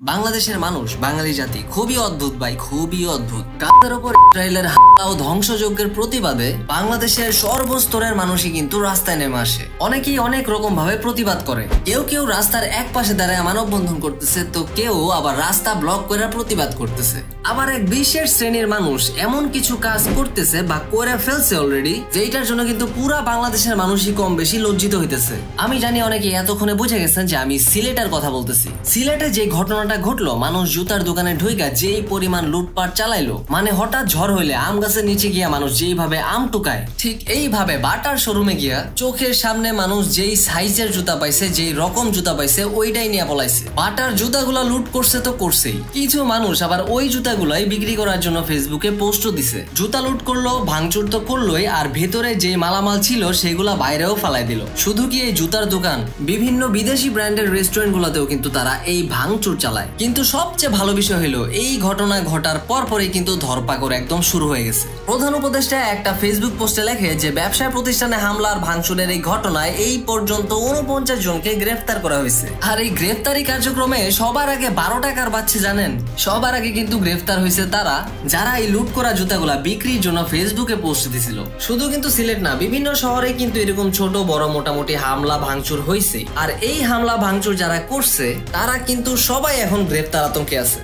বাংলাদেশের মানুষ বাঙালি জাতি খুবই অদ্ভুত ভাই, খুবই অদ্ভুত। গাজার উপর ইসরায়েলের হামলা ও ধ্বংসযজ্ঞের প্রতিবাদে বাংলাদেশের সর্বস্তরের মানুষই কিন্তু রাস্তায় নেমে আসে। অনেকেই অনেক রকম ভাবে প্রতিবাদ করে। কেউ কেউ রাস্তার এক পাশে দাঁড়ায় মানববন্ধন করতেছে, তো কেউ আবার রাস্তা ব্লক করে প্রতিবাদ করতেছে। আবার এক বিশেষ শ্রেণীর মানুষ এমন কিছু কাজ করতেছে বা করে ফেলছে অলরেডি, যেটার জন্য কিন্তু পুরা বাংলাদেশের মানুষই কম বেশি লজ্জিত হইতেছে। আমি জানি অনেকে এতক্ষণে বুঝে গেছেন যে আমি সিলেটের কথা বলতেছি। সিলেটে যে ঘটনাটা ঘটলো, মানুষ জুতার দোকানে ঢুইকা যেই পরিমাণ লুটপাট চালাইলো, মানে হঠাৎ ঝড় হইলে আম গাছের নিচে গিয়া মানুষ যেইভাবে আম টুকায়, ঠিক এইভাবে বাটার শোরুমে গিয়া চোখের সামনে মানুষ যেই সাইজের জুতা পাইছে, যেই রকম জুতা পাইছে, ওইটাই নিয়ে পলাইছে। বাটার জুতাগুলা লুট করছে তো করছেই, কিছু মানুষ আবার ওই জুতাগুলাই বিক্রি করার জন্য ফেসবুকে পোস্টও দিছে। জুতা লুট করলো, ভাঙচুর তো করলোই, আর ভেতরে যে মালামাল ছিল সেগুলা বাইরেও ফালাই দিল। শুধু কি এই জুতার দোকান, বিভিন্ন বিদেশি ব্র্যান্ডের রেস্টুরেন্ট গুলাতেও কিন্তু তারা এই ভাঙচুর চালায়। কিন্তু সবচেয়ে ভালো বিষয় হলো, এই ঘটনা ঘটার পরপরই কিন্তু ধরপাকড় একদম শুরু হয়ে গেছে। প্রধান উপদেষ্টা একটা ফেসবুক পোস্টে লেখে যে ব্যবসায় প্রতিষ্ঠানে হামলার ভাঙচুরের এই ঘটনায় এই পর্যন্ত 49 জনকে গ্রেফতার করা হয়েছে। আর এই গ্রেফতারি কার্যক্রমে সবার আগে 12 টাকার বাচ্চা জানেন, সবার আগে কিন্তু গ্রেফতার হয়েছে তারা যারা এই লুট করা জুতাগুলা বিক্রির জন্য ফেসবুকে পোস্ট দিছিল। শুধু কিন্তু সিলেট না, বিভিন্ন শহরে কিন্তু এরকম ছোট বড় মোটামুটি হামলা ভাঙচুর হয়েছে। আর এই হামলা ভাঙচুর যারা করছে তারা কিন্তু সবাই এখন গ্রেফতার আতঙ্কে আছে।